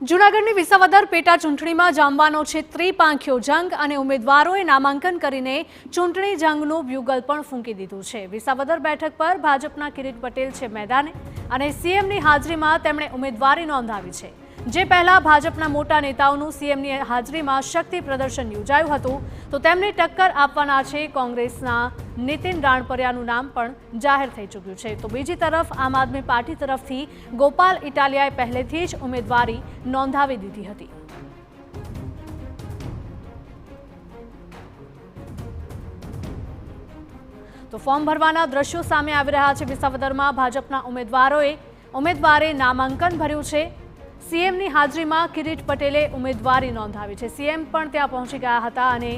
જૂનાગઢની વિસાવદર પેટા ચૂંટણીમાં જામવાનો છે ત્રિપાંખ્યો જંગ અને ઉમેદવારોએ નામાંકન કરીને ચૂંટણી જંગનું બ્યુગલ પણ ફૂંકી દીધું છે। વિસાવદર બેઠક પર ભાજપના કિરીટ પટેલ છે મેદાને અને સીએમની હાજરીમાં તેમણે ઉમેદવારી નોંધાવી છે। જે પહેલા ભાજપના મોટા નેતાઓનું સીએમની હાજરીમાં શક્તિ પ્રદર્શન યોજાયું હતું તો તેમને ટક્કર આપવાના છે કોંગ્રેસના નીતિન રાણપરિયાનું નામ પણ જાહેર થઈ ચૂક્યું છે। તો બીજી તરફ આમ આદમી પાર્ટી તરફથી ગોપાલ ઇટાલિયાએ પહેલેથી જ ઉમેદવારી નોંધાવી દીધી હતી। તો ફોર્મ ભરવાના દ્રશ્યો સામે આવી રહ્યા છે। વિસાવદરમાં ભાજપના ઉમેદવારે નામાંકન ભર્યું છે। સીએમની હાજરીમાં કિરીટ પટેલે ઉમેદવારી નોંધાવી છે। સીએમ પણ ત્યાં પહોંચી ગયા હતા અને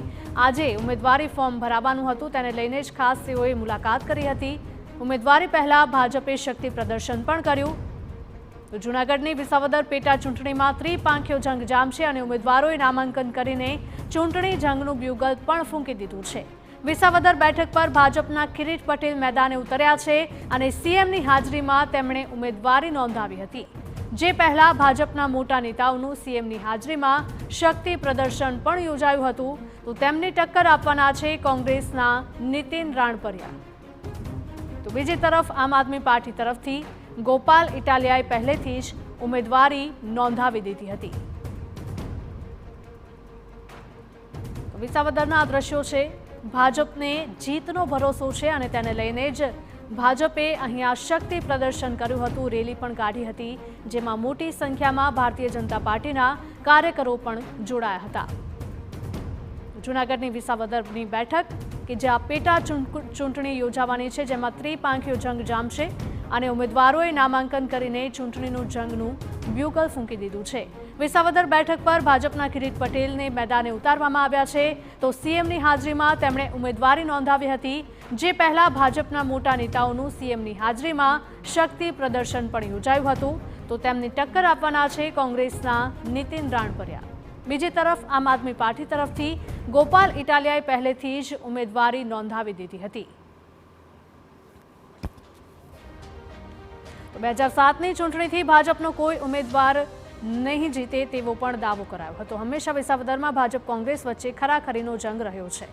આજે ઉમેદવારી ફોર્મ ભરાવાનું હતું તેને લઈને જ ખાસ તેઓએ મુલાકાત કરી હતી। ઉમેદવારી પહેલા ભાજપે શક્તિ પ્રદર્શન પણ કર્યું। તો જૂનાગઢની વિસાવદર પેટા ચૂંટણીમાં ત્રિપાંખ્યો જંગ જામશે અને ઉમેદવારોએ નામાંકન કરીને ચૂંટણી જંગનું બ્યુગલ પણ ફૂંકી દીધું છે। વિસાવદર બેઠક પર ભાજપના કિરીટ પટેલ મેદાને ઉતર્યા છે અને સીએમની હાજરીમાં તેમણે ઉમેદવારી નોંધાવી હતી। જે પહેલા ભાજપના મોટા નેતાઓનું સીએમની હાજરીમાં શક્તિ પ્રદર્શન પણ યોજાયું હતું તો તેમને ટક્કર આપવાના છે કોંગ્રેસના નીતિન રાણપરિયા। તો બીજી તરફ આમ આદમી પાર્ટી તરફથી ગોપાલ ઇટાલિયાએ પહેલેથી જ ઉમેદવારી નોંધાવી દીધી હતી। તો વિસાવદરના આ દ્રશ્યો છે। ભાજપને જીતનો ભરોસો છે અને તેને લઈને જ ભાજપે અહીંયા શક્તિ પ્રદર્શન કર્યું હતું, રેલી પણ કાઢી હતી જેમાં મોટી સંખ્યામાં ભારતીય જનતા પાર્ટીના કાર્યકરો પણ જોડાયા હતા। જૂનાગઢની વિસાવદરની બેઠક કે જ્યાં પેટા ચૂંટણી યોજાવાની છે જેમાં ત્રિપાંખ્યો જંગ જામશે અને ઉમેદવારોએ નામાંકન કરીને ચૂંટણીનું જંગનું બ્યુગલ ફૂંકી દીધું છે। વિસાવદર બેઠક પર ભાજપના કિરીટ પટેલને મેદાને ઉતારવામાં આવ્યા છે તો સીએમની હાજરીમાં તેમણે ઉમેદવારી નોંધાવી હતી। જે પહેલા ભાજપના મોટા નેતાઓનું સીએમની હાજરીમાં શક્તિ પ્રદર્શન પણ યોજાયું હતું તો તેમને ટક્કર આપવાના છે કોંગ્રેસના નીતિન રાણપરિયા। બીજી તરફ આમ આદમી પાર્ટી તરફથી ગોપાલ ઇટાલિયાએ પહેલેથી જ ઉમેદવારી નોંધાવી દીધી હતી। 2007ની ચૂંટણીથી ભાજપનો કોઈ ઉમેદવાર નહીં જીતે તેવો પણ દાવો કરાયો હતો। હંમેશા વિસાવદરમાં ભાજપ કોંગ્રેસ વચ્ચે ખરાખરીનો જંગ રહ્યો છે।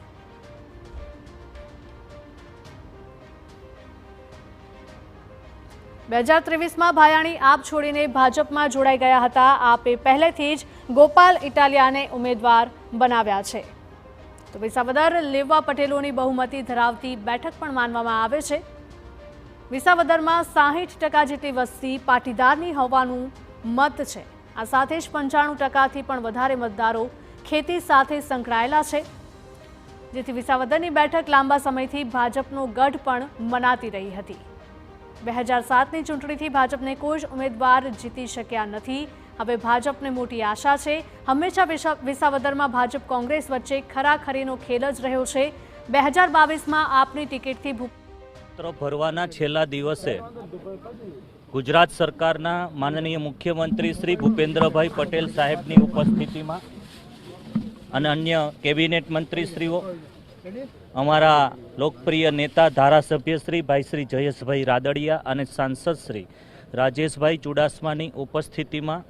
2023માં ભાયાણી આપ છોડીને ભાજપમાં જોડાઈ ગયા હતા। આપે પહેલેથી જ ગોપાલ ઇટાલિયાને ઉમેદવાર બનાવ્યા છે। તો વિસાવદર લેવા પટેલોની બહુમતી ધરાવતી બેઠક પણ માનવામાં આવે છે। વિસાવદરમાં 60% જેટલી વસ્તી પાટીદારની હોવાનું મત છે। આ સાથે જ 95%થી પણ વધારે મતદારો ખેતી સાથે સંકળાયેલા છે, જેથી વિસાવદરની બેઠક લાંબા સમયથી ભાજપનો ગઢ પણ મનાતી રહી હતી। 2007ની ચૂંટણીથી ભાજપને કોઈ જ ઉમેદવાર જીતી શક્યા નથી। હવે ભાજપને મોટી આશા છે। હંમેશા વિસાવદરમાં ભાજપ કોંગ્રેસ વચ્ચે ખરાખરીનો ખેલ જ રહ્યો છે। 2022માં આપની ટિકિટથી ભરવાના છેલ્લા દિવસે ગુજરાત સરકારના માનનીય મુખ્યમંત્રી શ્રી ભૂપેન્દ્રભાઈ પટેલ સાહેબની ઉપસ્થિતિમાં અને અન્ય કેબિનેટ મંત્રીશ્રીઓ, અમારા લોકપ્રિય નેતા ધારાસભ્ય શ્રી ભાઈ શ્રી જયેશભાઈ રાદડિયા અને સાંસદ શ્રી રાજેશભાઈ ચુડાસમાની ઉપસ્થિતિમાં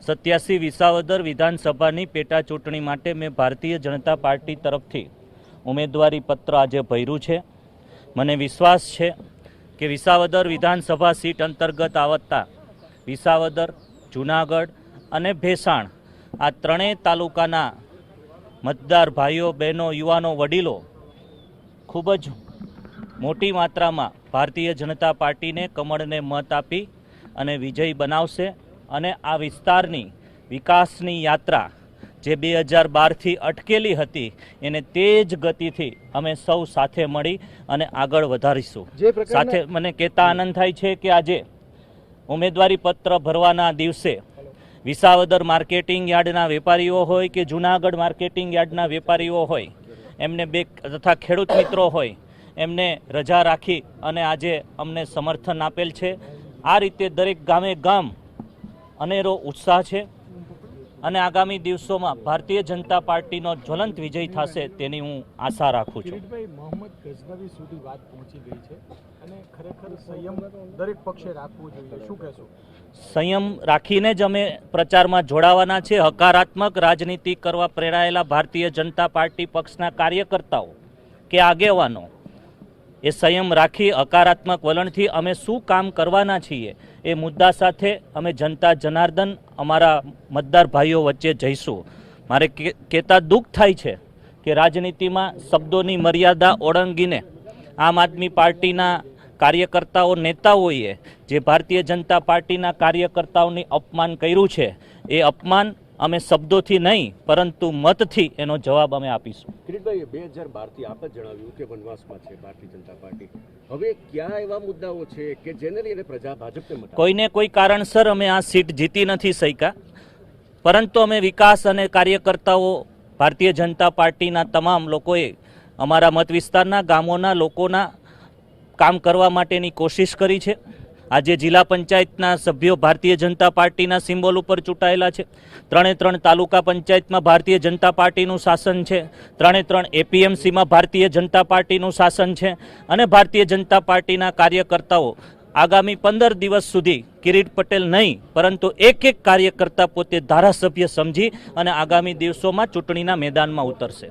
87 વિસાવદર વિધાનસભાની પેટા ચૂંટણી માટે મેં ભારતીય જનતા પાર્ટી તરફથી ઉમેદવારી પત્ર આજે ભર્યું છે। મને વિશ્વાસ છે કે વિસાવદર વિધાનસભા સીટ અંતર્ગત આવતા વિસાવદર, જૂનાગઢ અને ભેસાણ આ ત્રણેય તાલુકાના મતદાર ભાઈઓ, બહેનો, યુવાનો, વડીલો ખૂબ જ મોટી માત્રામાં ભારતીય જનતા પાર્ટીને કમળને મત આપી અને વિજયી બનાવશે અને આ વિસ્તારની વિકાસની યાત્રા જે 2012થી અટકેલી હતી એને તેજ ગતિથી અમે સૌ સાથે મળી અને આગળ વધારીશું। સાથે મને કહેતા આનંદ થાય છે કે આજે ઉમેદવારી પત્ર ભરવાના દિવસે વિસાવદર માર્કેટિંગ યાર્ડના વેપારીઓ હોય કે જૂનાગઢ માર્કેટિંગ યાર્ડના વેપારીઓ હોય, એમને તથા ખેડૂત મિત્રો હોય, એમને રજા રાખી અને આજે અમને સમર્થન આપેલ છે। આ રીતે દરેક ગામે ગામ અનેરો ઉત્સાહ છે। અને આગામી દિવસોમાં ભારતીય જનતા પાર્ટીનો જ્વલંત વિજય થશે તેની હું આશા રાખું છું. કિરીટભાઈ, મોહમ્મદ ગઝનવી સુધી વાત પહોંચી ગઈ છે અને ખરેખર સંયમ દરેક પક્ષે રાખવું જોઈએ, શું કહેશો? સંયમ રાખીને જ અમે પ્રચારમાં જોડાવાના છે. હકારાત્મક રાજનીતિ કરવા પ્રેરાયેલા ભારતીય જનતા પાર્ટી પક્ષના કાર્યકર્તાઓ કે આગેવાનો એ સંયમ રાખી હકારાત્મક વલણથી અમે શું કામ કરવાના છીએ એ મુદ્દા સાથે અમે જનતા જનાર્દન અમારા મતદાર ભાઈઓ વચ્ચે જઈશું. મારે કહેતા દુઃખ થાય છે કે રાજનીતિમાં શબ્દોની મર્યાદા ઓળંગીને આમ આદમી પાર્ટીના કાર્યકર્તાઓ નેતાઓએ જે ભારતીય જનતા પાર્ટીના કાર્યકર્તાઓની અપમાન કર્યું છે એ અપમાન અમે શબ્દોથી નહીં પરંતુ મતથી એનો જવાબ અમે આપીશું. કિરીટભાઈ, 2012થી આપ જ જણાવ્યું કે વનવાસમાં છે ભારતીય જનતા પાર્ટી. હવે કયા એવા મુદ્દાઓ છે કે જેને લઈને પ્રજા ભાજપને મત આપે? કોઈને કોઈ કારણસર અમે આ સીટ જીતી નથી શક્યા, પરંતુ અમે વિકાસ અને કાર્યકર્તાઓ ભારતીય જનતા પાર્ટીના તમામ લોકોએ અમારા મત વિસ્તારના ગામોના લોકોના કામ કરવા માટેની કોશિશ કરી છે. આજે જિલ્લા પંચાયતના સભ્યો ભારતીય જનતા પાર્ટીના સિમ્બોલ ઉપર ચૂંટાયેલા છે. 3 તાલુકા પંચાયતમાં ભારતીય જનતા પાર્ટીનું શાસન છે. 3 એપીએમસીમાં ભારતીય જનતા પાર્ટીનું શાસન છે. અને ભારતીય જનતા પાર્ટીના કાર્યકર્તાઓ આગામી 15 દિવસ સુધી કિરીટ પટેલ નહીં પરંતુ એક કાર્યકર્તા પોતે ધારાસભ્ય સમજી અને આગામી દિવસોમાં ચૂંટણીના મેદાનમાં ઉતરશે.